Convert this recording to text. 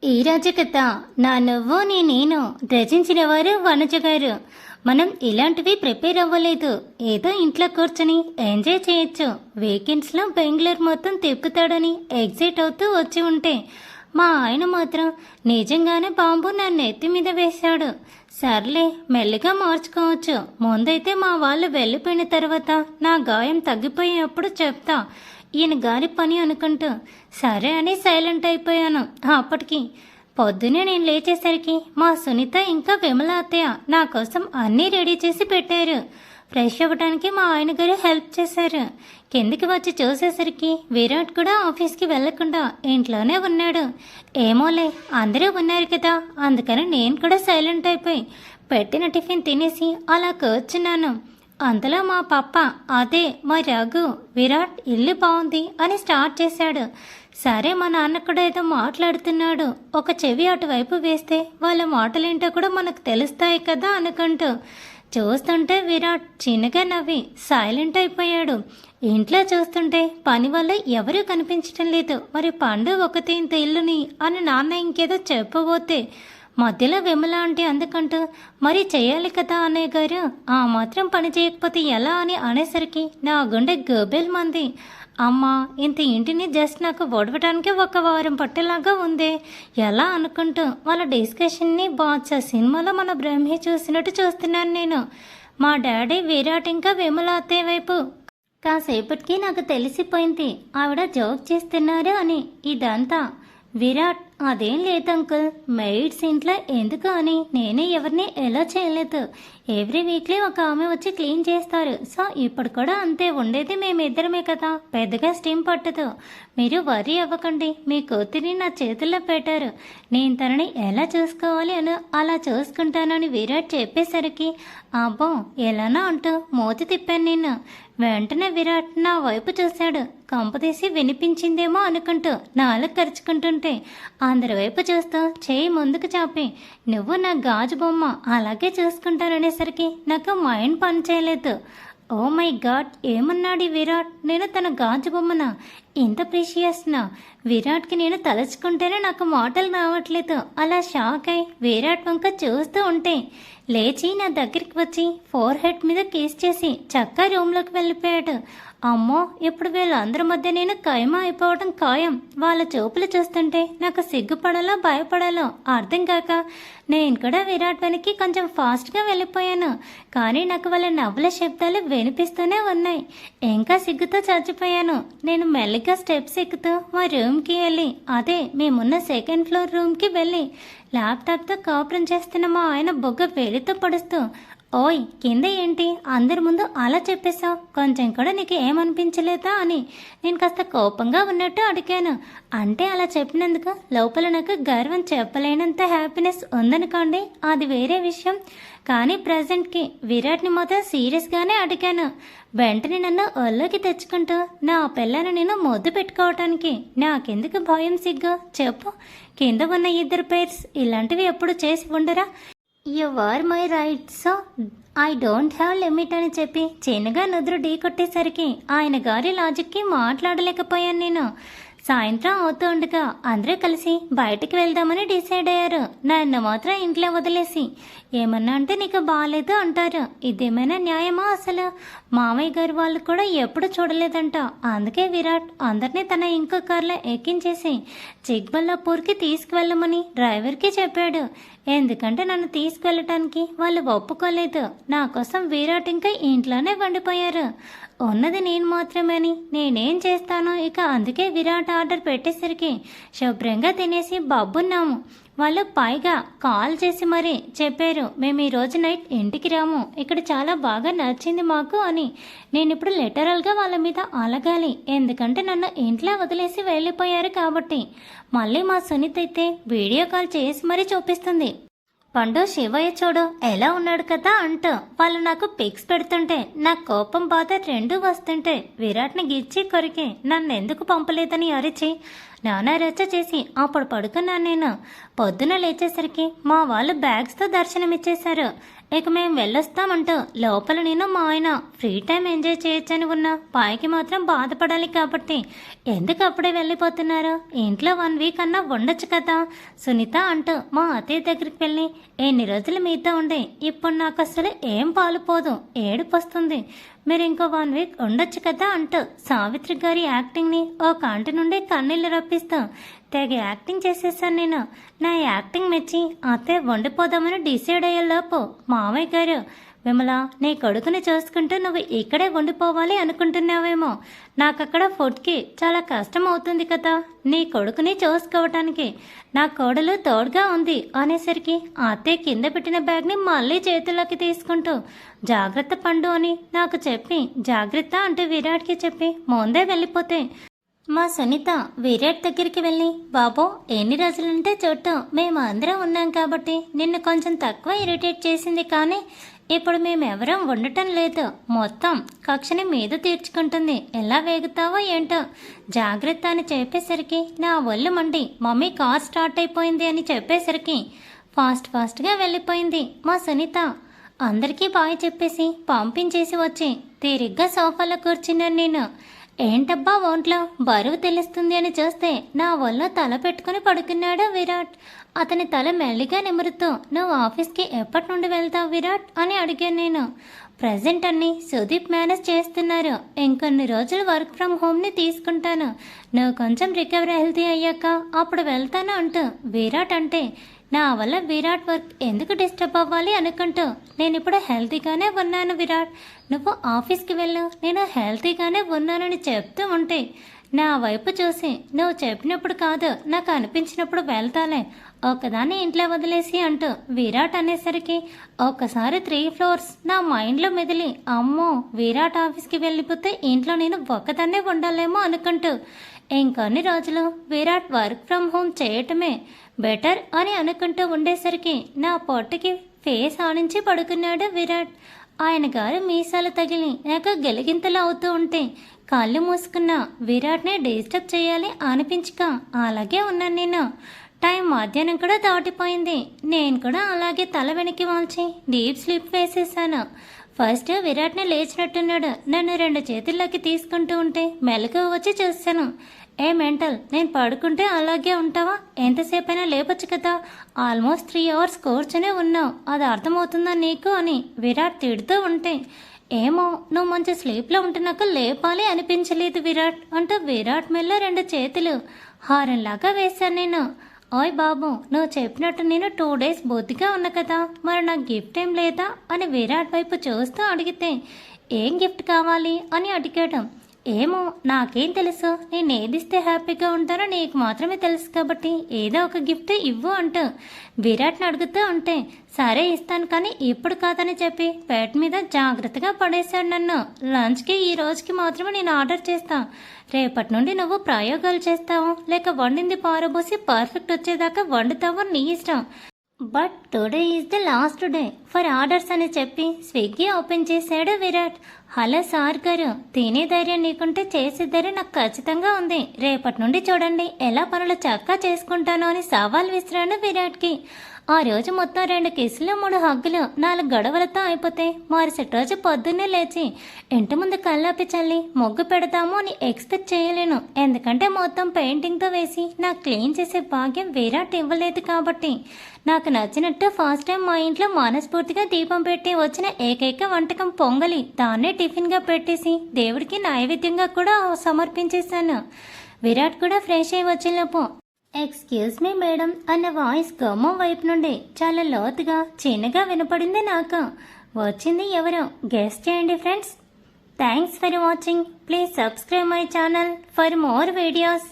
ఈ రోజు కథ నా నువ్వు నేను రచించిన వారు వనజ గారు. మనం ఇలాంటివి ప్రిపేర్ అవ్వలేదు. ఏదో ఇంట్లో కూర్చొని ఎంజాయ్ చేయొచ్చు. వీకెండ్స్లో బెంగళూరు మొత్తం తిప్పుతాడని ఎగ్జైట్ అవుతూ వచ్చి ఉంటే మా ఆయన మాత్రం నిజంగానే బాంబు నా నెత్తి మీద వేశాడు. సర్లే, మెల్లిగా మార్చుకోవచ్చు. ముందైతే మా వాళ్ళు వెళ్ళిపోయిన తర్వాత నా గాయం తగ్గిపోయేటప్పుడు చెప్తా, ఈయన గారి పని అనుకుంటూ సరే అని సైలెంట్ అయిపోయాను. అప్పటికి పొద్దునే నేను లేచేసరికి మా సునీత ఇంకా విమల అత్తయ్య నా కోసం అన్నీ రెడీ చేసి పెట్టారు. ఫ్రెష్ అవ్వడానికి మా ఆయన గారు హెల్ప్ చేశారు. కిందికి వచ్చి చూసేసరికి విరాట్ కూడా ఆఫీస్కి వెళ్లకుండా ఇంట్లోనే ఉన్నాడు. ఏమోలే, అందరూ ఉన్నారు కదా, అందుకని నేను కూడా సైలెంట్ అయిపోయి పెట్టిన టిఫిన్ తినేసి అలా కూర్చున్నాను. అంతలో మా పప్ప, అదే మా రఘు, విరాట్ ఇల్లు బాగుంది అని స్టార్ట్ చేశాడు. సరే, మా నాన్న కూడా ఏదో మాట్లాడుతున్నాడు, ఒక చెవి అటువైపు వేస్తే వాళ్ళ మాటలేంటో కూడా మనకు తెలుస్తాయి కదా అనుకుంటూ చూస్తుంటే విరాట్ చిన్నగా నవ్వి సైలెంట్ అయిపోయాడు. ఇంట్లో చూస్తుంటే పని వల్ల ఎవరూ కనిపించడం లేదు. మరి పండు ఒకతే ఇంత ఇల్లుని అని నాన్న ఇంకేదో చెప్పబోతే మధ్యలో విమల అంటే అందుకంటూ మరి చేయాలి కదా అన్నయ్య గారు, ఆ మాత్రం పని చేయకపోతే ఎలా అని అనేసరికి నా గుండె గోబెల్ మంది. అమ్మ, ఇంత ఇంటిని జస్ట్ నాకు ఓడవటానికి ఒక వారం పట్టేలాగా ఉంది ఎలా అనుకుంటూ వాళ్ళ డిస్కషన్ని బాద్షా సినిమాలో మన బ్రహ్మి చూసినట్టు చూస్తున్నాను నేను. మా డాడీ విరాట్ ఇంకా విమల అత్తయ్య వైపు కాసేపటికి నాకు తెలిసిపోయింది ఆవిడ జోక్ చేస్తున్నారు అని. ఇదంతా విరాట్, అదేం లేదు అంకుల్, మెయిడ్స్ ఇంట్లో ఎందుకు అని నేనే ఎవరిని ఎలా చేయలేదు. ఎవ్రీ వీక్లీ ఒక ఆమె వచ్చి క్లీన్ చేస్తారు. సో ఇప్పుడు కూడా అంతే, ఉండేది మేమిద్దరమే కదా, పెద్దగా స్టీమ్ పట్టదు. మీరు వరీ అవ్వకండి, మీ కూతురిని నా చేతుల్లో పెట్టారు, నేను తనని ఎలా చూసుకోవాలి అని అలా చూసుకుంటానని విరాట్ చెప్పేసరికి అబ్బో ఎలానా అంటూ మూతి తిప్పాను నేను. వెంటనే విరాట్ నా వైపు చూశాడు. కంపతీసి వినిపించిందేమో అనుకుంటూ నాలుగు ఖర్చుకుంటుంటే అందరి వైపు చూస్తూ చేయి ముందుకు చాపి, నువ్వు నా గాజు బొమ్మ అలాగే చూసుకుంటాననేసరికి నాకు మైండ్ పనిచేయలేదు. ఓ మై గాడ్, ఏమన్నాడు విరాట్? నేను తన గాజు బొమ్మనా? ఇంత ప్రీషియస్నా? విరాట్కి నేను తలుచుకుంటేనే నాకు మాటలు రావట్లేదు. అలా షాక్ అయి విరాట్ వంక చూస్తూ ఉంటే లేచి నా దగ్గరికి వచ్చి ఫోర్ హెడ్ మీద కేస్ చేసి చక్కా రూమ్లోకి వెళ్ళిపోయాడు. అమ్మో, ఇప్పుడు వీళ్ళందరి మధ్య నేను ఖైమా అయిపోవడం ఖాయం. వాళ్ళ చూపులు చూస్తుంటే నాకు సిగ్గుపడాలో భయపడాలో అర్థం కాక నేను కూడా విరాట్ వెనక్కి కొంచెం ఫాస్ట్గా వెళ్ళిపోయాను. కానీ నాకు వాళ్ళ నవ్వుల శబ్దాలు వినిపిస్తూనే ఉన్నాయి. ఇంకా సిగ్గుతో చచ్చిపోయాను. నేను మెల్లిగా స్టెప్స్ ఎక్కుతూ మా రూమ్కి వెళ్ళి, అదే మేమున్న సెకండ్ ఫ్లోర్ రూమ్కి వెళ్ళి ల్యాప్టాప్తో కాపురం చేస్తున్న మా ఆయన బొగ్గ వేలితో పడుస్తూ, ఓయ్ కింద ఏంటి అందరి ముందు అలా చెప్పేశావు, కొంచెం కూడా నీకు ఏమనిపించలేదా అని నేను కాస్త కోపంగా ఉన్నట్టు అడిగాను. అంటే అలా చెప్పినందుకు లోపల నాకు గర్వం చెప్పలేనంత హ్యాపీనెస్ ఉందనుకోండి, అది వేరే విషయం. కానీ ప్రజెంట్కి విరాట్ని మాత్రం సీరియస్గానే అడిగాను. వెంటనే నన్ను ఒళ్ళోకి తెచ్చుకుంటూ నా పిల్లను నేను ముద్దు పెట్టుకోవటానికి నాకెందుకు భయం సిగ్గు చెప్పు. కింద ఉన్న ఇద్దరు పేర్స్ ఇలాంటివి ఎప్పుడు చేసి ఉండరా? You are my right, so I don't have limit అని చెప్పి చిన్నగా నుదురు ఢీ కొట్టేసరికి ఆయన గారి లాజిక్కి మాట్లాడలేకపోయాను నేను. సాయంత్రం అవుతూ ఉండగా అందరూ కలిసి బయటికి వెళ్దామని డిసైడ్ అయ్యారు. నన్ను మాత్రం ఇంట్లో వదిలేసి ఏమన్నా అంటే నీకు బాగాలేదు అంటారు. ఇదేమైనా న్యాయమా అసలు? మామయ్య గారు వాళ్ళు కూడా ఎప్పుడు చూడలేదంట. అందుకే విరాట్ అందరినీ తన ఇంకో కార్లో ఎక్కించేసి చిక్బల్లాపూర్కి తీసుకువెళ్ళమని డ్రైవర్కి చెప్పాడు. ఎందుకంటే నన్ను తీసుకువెళ్ళటానికి వాళ్ళు ఒప్పుకోలేదు. నా కోసం విరాట్ ఇంకా ఇంట్లోనే వండిపోయారు. ఉన్నది నేను మాత్రమేని నేనేం చేస్తానో ఇక. అందుకే విరాట్ ఆర్డర్ పెట్టేసరికి శుభ్రంగా తినేసి బబ్బున్నాము. వాళ్ళు పైగా కాల్ చేసి మరీ చెప్పారు, మేము ఈరోజు నైట్ ఇంటికి రాము, ఇక్కడ చాలా బాగా నచ్చింది మాకు అని. నేను ఇప్పుడు లిటరల్గా వాళ్ళ మీద అలగాలి, ఎందుకంటే నన్ను ఇంట్లో వదిలేసి వెళ్ళిపోయారు కాబట్టి. మళ్ళీ మా సునీత అయితే వీడియో కాల్ చేసి మరీ చూపిస్తుంది, పండు శివయ్య చూడు ఎలా ఉన్నాడు కదా అంటూ. వాళ్ళు నాకు పిక్స్ పెడుతుంటే నా కోపం బాధ రెండూ వస్తుంటే విరాట్ని గిచ్చి కొరికి నన్ను ఎందుకు పంపలేదని అరిచి నానా రచ్చ చేసి అప్పుడు పడుకున్నాను నేను. పొద్దున లేచేసరికి మా వాళ్ళు బ్యాగ్స్తో దర్శనమిచ్చేశారు. ఇక మేము వెళ్ళొస్తామంటూ లోపల నేను మా ఆయన ఫ్రీ టైం ఎంజాయ్ చేయొచ్చని ఉన్నా, పైకి మాత్రం బాధపడాలి కాబట్టి ఎందుకు అప్పుడే వెళ్ళిపోతున్నారు, ఇంట్లో 1 వీక్ అన్నా ఉండొచ్చు కదా సునీత అంటూ మా అత్తయ్య దగ్గరికి వెళ్ళి ఎన్ని రోజులు మీతో ఉండే ఇప్పుడు నాకు అసలు ఏం పాలుపోదు, ఏడుపు వస్తుంది, మీరు ఇంకో 1 వీక్ ఉండొచ్చు కదా అంటూ సావిత్రి గారి యాక్టింగ్ని ఓ కంటి నుండి కన్నీళ్లు రప్పిస్తూ తెగ యాక్టింగ్ చేసేసాను నేను. నా యాక్టింగ్ మెచ్చి అత్తయ్య వండిపోదామని డిసైడ్ అయ్యేలోపు మామయ్య గారు, విమల నీ కొడుకుని చూసుకుంటూ నువ్వు ఇక్కడే వండిపోవాలి అనుకుంటున్నావేమో, నాకక్కడ ఫుడ్కి చాలా కష్టం అవుతుంది కదా, నీ కొడుకుని చూసుకోవటానికి నా కోడలు తోడుగా ఉంది అనేసరికి అత్తయ్య కింద పెట్టిన బ్యాగ్ని మళ్ళీ చేతుల్లోకి తీసుకుంటూ జాగ్రత్త పండు అని నాకు చెప్పి జాగ్రత్త అంటూ విరాట్కి చెప్పి ముందే వెళ్ళిపోతే మా సునీత విరాట్ దగ్గరికి వెళ్ళి, బాబు ఎన్ని రోజులంటే చూడటం మేము అందరం ఉన్నాం కాబట్టి నిన్ను కొంచెం తక్కువ ఇరిటేట్ చేసింది, కానీ ఇప్పుడు మేమెవరం ఉండటం లేదు, మొత్తం కక్షని మీద తీర్చుకుంటుంది, ఎలా వేగుతావో ఏంటో జాగ్రత్త అని చెప్పేసరికి నా ఒళ్ళు మండి మమ్మీ కార్ స్టార్ట్ అయిపోయింది అని చెప్పేసరికి ఫాస్ట్గా వెళ్ళిపోయింది మా సునీత. అందరికీ బాయ్ చెప్పేసి పంపించేసి వచ్చి తీరిగ్గా సోఫాలో కూర్చున్నాను నేను. ఏంటబ్బా ఒంట్లో బరువు తెలుస్తుంది అని చూస్తే నా ఒళ్ళో తల పెట్టుకుని పడుకున్నాడు విరాట్. అతని తల మెల్లిగా నిమురుతూ, నువ్వు ఆఫీస్కి ఎప్పటి నుండి వెళ్తావు విరాట్ అని అడిగాను నేను. ప్రజెంట్ అన్ని సుదీప్ మేనేజ్ చేస్తున్నారు, ఇంకొన్ని రోజులు వర్క్ ఫ్రమ్ హోమ్ని తీసుకుంటాను, నువ్వు కొంచెం రికవరీ హెల్తీ అయ్యాక అప్పుడు వెళ్తాను అంటూ విరాట్ అంటే, నా వల్ల విరాట్ వర్క్ ఎందుకు డిస్టర్బ్ అవ్వాలి అనుకుంటూ, నేను ఇప్పుడు హెల్తీగానే ఉన్నాను విరాట్, నువ్వు ఆఫీస్కి వెళ్ళు, నేను హెల్తీగానే ఉన్నానని చెప్తూ ఉంటే నా వైపు చూసి, నువ్వు చెప్పినప్పుడు కాదు నాకు అనిపించినప్పుడు వెళ్తాలే, ఒక్కదాన్ని ఇంట్లో వదిలేసి అంటూ విరాట్ అనేసరికి ఒక్కసారి 3 ఫ్లోర్స్ నా మైండ్లో మెదిలి, అమ్మో విరాట్ ఆఫీస్కి వెళ్ళిపోతే ఇంట్లో నేను ఒక్కదాన్నే ఉండాలేమో అనుకుంటూ ఇంకొన్ని రోజులు విరాట్ వర్క్ ఫ్రమ్ హోమ్ చేయటమే బెటర్ అని అనుకుంటూ ఉండేసరికి నా పొట్టకి ఫేస్ ఆనించి పడుకున్నాడు విరాట్. ఆయన గారు మీసాలు తగిలి నాకు గెలిగింతలు అవుతూ ఉంటే కళ్ళు మూసుకున్న విరాట్ని డిస్టర్బ్ చేయాలి అనిపించక అలాగే ఉన్నాను నేను. టైం మధ్యాహ్నం కూడా దాటిపోయింది. నేను కూడా అలాగే తల వెనక్కి వాల్చి డీప్ స్లీప్ వేసేసాను. ఫస్ట్ విరాట్ని లేచినట్టున్నాడు. నన్ను 2 చేతుల్లోకి తీసుకుంటూ ఉంటే మెలకువ వచ్చి చూశాను. ఏ మెంటల్, నేను పడుకుంటే అలాగే ఉంటావా, ఎంతసేపైనా లేపచ్చు కదా, ఆల్మోస్ట్ 3 అవర్స్ కూర్చునే ఉన్నావు, అది అర్థమవుతుందా నీకు అని విరాట్ తిడుతూ ఉంటే, ఏమో నువ్వు మంచి స్లీప్లో ఉంటున్నాక లేపాలి అనిపించలేదు విరాట్ అంటూ విరాట్ మెల్ల 2 చేతులు హారంలాగా వేశాను నేను. ఓయ్ బాబు, నువ్వు చెప్పినట్టు నేను 2 డేస్ బొద్దుగా ఉన్నా కదా, మరి నాకు గిఫ్ట్ ఏం లేదా అని విరాట్ వైపు చూస్తూ అడిగితే, ఏం గిఫ్ట్ కావాలి అని అడిగాడు. ఏమో నాకేం తెలుసు, నేను ఏదిస్తే హ్యాపీగా ఉంటానో నీకు మాత్రమే తెలుసు కాబట్టి ఏదో ఒక గిఫ్ట్ ఇవ్వు అంటూ విరాట్ని అడుగుతూ ఉంటే, సరే ఇస్తాను కానీ ఇప్పుడు కాదని చెప్పి పేట మీద జాగ్రత్తగా పడేశాడు నన్ను. లంచ్కి ఈ రోజుకి మాత్రమే నేను ఆర్డర్ చేస్తా, రేపటి నుండి నువ్వు ప్రయోగాలు చేస్తావు లేక వండింది పారబోసి పర్ఫెక్ట్ వచ్చేదాకా వండుతావో నీ ఇష్టం, but today is the last day for orders అని చెప్పి స్విగ్గీ ఓపెన్ చేశాడు విరాట్. హలో సార్ గారు, తినే ధైర్యం నీకుంటే చేసే ధైర్యం నాకు ఖచ్చితంగా ఉంది, రేపటి నుండి చూడండి ఎలా పనులు చక్కా చేసుకుంటాను అని సవాల్ విసిరాను విరాట్కి. ఆ రోజు మొత్తం 2 కిస్సులు 3 హగ్గులు 4 గొడవలతో అయిపోతే మరుసటి రోజు పొద్దున్నే లేచి ఇంటి ముందు కల్లాపి చల్లి ముగ్గు పెడతాము అని ఎక్స్పెక్ట్ చేయలేను, ఎందుకంటే మొత్తం పెయింటింగ్తో వేసి నాకు క్లీన్ చేసే భాగ్యం విరాట్ ఇవ్వలేదు కాబట్టి. నాకు నచ్చినట్టు ఫస్ట్ టైం మా ఇంట్లో మనస్ఫూర్తిగా దీపం పెట్టి వచ్చిన ఏకైక వంటకం పొంగలి, దాన్నే టిఫిన్గా పెట్టేసి దేవుడికి నైవేద్యంగా కూడా సమర్పించేశాను. విరాట్ కూడా ఫ్రెష్ అయి వచ్చేలోపు, ఎక్స్క్యూజ్ మీ మేడం అన్న వాయిస్ గుమ్మం వైపు నుండి చాలా లోతుగా చిన్నగా వినపడింది నాకు. వచ్చింది ఎవరో గెస్ చేయండి friends. Thanks for watching. Please subscribe my channel for more videos.